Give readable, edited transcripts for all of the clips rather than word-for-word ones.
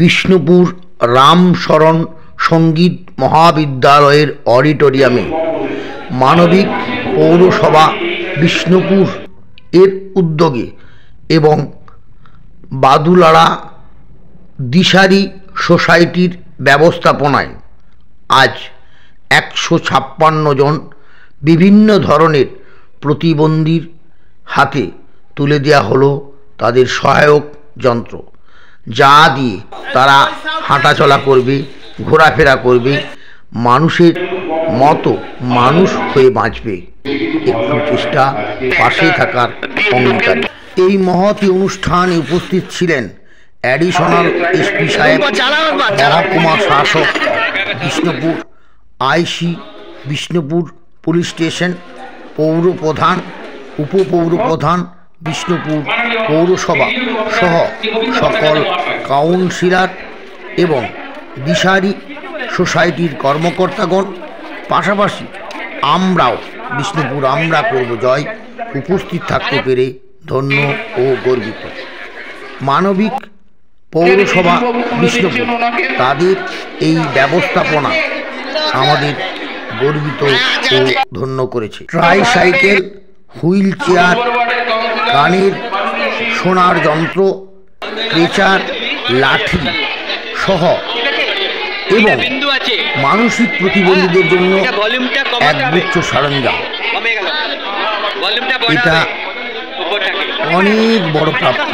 বিষ্ণুপুর রামশরণ সঙ্গীত মহাবিদ্যালয়ের অডিটোরিয়ামে মানবিক পৌরসভা বিষ্ণুপুর এর উদ্যোগে এবং বাদুলাড়া দিশারি সোসাইটির ব্যবস্থাপনায় আজ 156 জন বিভিন্ন ধরনের প্রতিবন্ধীর হাতে তুলে দেওয়া হলো তাদের সহায়ক যন্ত্র, যা দিয়ে তারা হাঁটাচলা করবে, ঘোরাফেরা করবে, মানুষের মতো মানুষ হয়ে বাঁচবে। একটু চেষ্টা, পাশে থাকার অঙ্গীকার। এই মহতী অনুষ্ঠানে উপস্থিত ছিলেন অ্যাডিশনাল এসপি সাহেব, মহকুমা শাসক বিষ্ণুপুর, আইসি বিষ্ণুপুর পুলিশ স্টেশন, পৌর প্রধান, উপপৌর প্রধান বিষ্ণুপুর পৌরসভা সহ সকল কাউন্সিলর এবং দিশারি সোসাইটির কর্মকর্তাগণ। পাশাপাশি আমরাও বিষ্ণুপুর আমরা করব জয় উপস্থিত থাকতে পেরে ধন্য ও গর্বিত। মানবিক পৌরসভা বিষ্ণুপুর তাদের এই ব্যবস্থাপনা আমাদের গর্বিত ও ধন্য করেছে। ট্রাইসাইকেল, হুইল চেয়ার, কানের শোনার যন্ত্র, স্ট্রেচার, লাঠি সহ এবং মানসিক প্রতিবন্ধীদের জন্য একগুচ্ছ সরঞ্জাম, এটা অনেক বড় প্রাপ্তি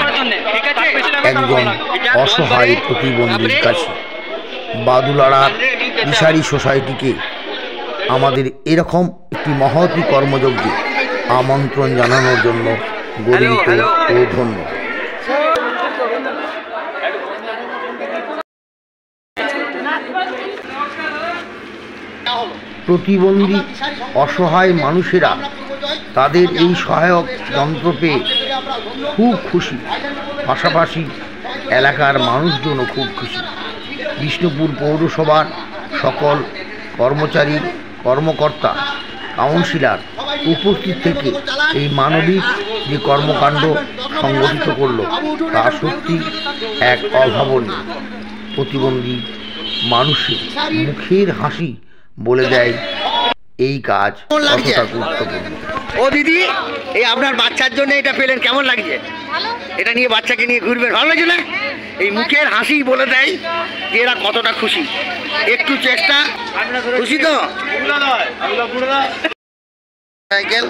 একজন অসহায় প্রতিবন্ধীর কাছে। বাদুলাড়ার দিশারি সোসাইটিকে আমাদের এরকম একটি মহতী কর্মযজ্ঞে আমন্ত্রণ জানানোর জন্য গর্বিত ও ধন্য। প্রতিবন্ধী অসহায় মানুষেরা তাদের এই সহায়ক যন্ত্র পেয়ে খুব খুশি, পাশাপাশি এলাকার মানুষজনও খুব খুশি। বিষ্ণুপুর পৌরসভার সকল কর্মচারী, কর্মকর্তা, কাউন্সিলর উপস্থিত থেকে এই মানবিক যে কর্মকাণ্ড সংগঠিত করলো তা সত্যি এক অভাবনীয়। প্রতিবন্ধী মানুষের মুখের হাসি বলে দেয় এই কাজ কতটা গুরুত্বপূর্ণ। ও দিদি, এই আপনার বাচ্চার জন্য এটা পেলেন, কেমন লাগছে? এটা নিয়ে বাচ্চাকে নিয়ে ঘুরবেন, ভালো লাগছে না? এই মুখের হাসি বলে দেয় যে এরা কতটা খুশি। একটু চেষ্টা, খুশি তো? সাইকেল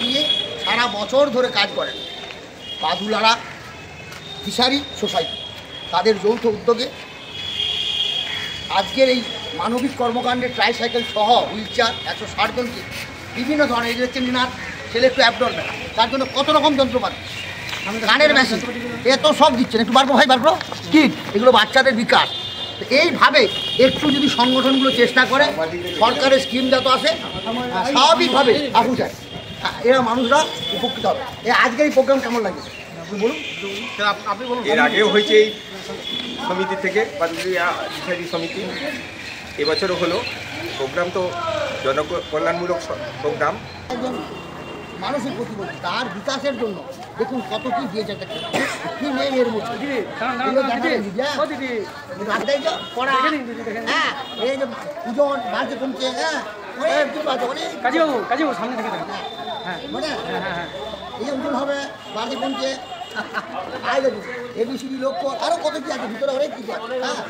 দিয়ে সারা বছর ধরে কাজ করেন বাদুলাড়া দিশারি সোসাইটি, তাদের যৌথ উদ্যোগে আজকের এই মানবিক কর্মকাণ্ডে ট্রাইসাইকেল সহ হুইল চেয়ার 160 জনকে বিভিন্ন ধরনের, এই হচ্ছে নিনার ছেলে একটু অ্যাবডর্মেন্ট, তার জন্য কত রকম যন্ত্রপাতি, গানের মেশিন, এ তো সব দিচ্ছেন। একটু বাড়বো ভাই, বাড়বো কিট, এগুলো বাচ্চাদের বিকাশ। এইভাবে একটু যদি সংগঠনগুলো চেষ্টা করে, সরকারের স্কিম যত আসে স্বাভাবিকভাবে আসু যায়, এরা মানুষরা উপকৃত হবে। আজকের এই প্রোগ্রাম কেমন লাগে বলুন? আপনি বলুন। এর আগেও হয়েছে এই সমিতি থেকে, দিশারি সমিতি, এবছরও হলো। প্রোগ্রাম তো জনকল্যাণমূলক প্রোগ্রাম। একজন মানসিক প্রতিবন্ধী, তার বিকাশের জন্য দেখুন কত কি দিয়েছে, কি নেই এর মধ্যে। হ্যাঁ, এই যে পুজন বাড়িতে কমছে, হ্যাঁ সামনে থেকে এই ওজন হবে, বাড়িতে কমছে, এবিসিডি লক্ষ্য, আরো কত কি আছে ভিতরে, অনেক কিছু। হ্যাঁ,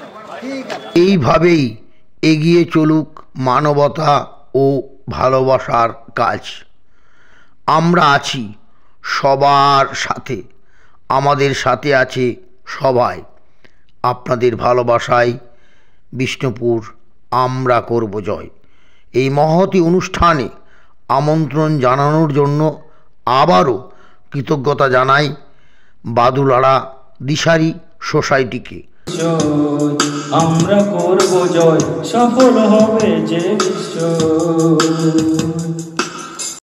ঠিক আছে। এইভাবেই এগিয়ে চলুক মানবতা ও ভালোবাসার কাজ। আমরা আছি সবার সাথে, আমাদের সাথে আছে সবাই। আপনাদের ভালোবাসায় বিষ্ণুপুর আমরা করব জয়। এই মহতী অনুষ্ঠানে আমন্ত্রণ জানানোর জন্য আবারও কৃতজ্ঞতা জানাই বাদুলাড়া দিশারি সোসাইটিকে। আমরা করব জয়, সফল হবে যে বিশ্ব।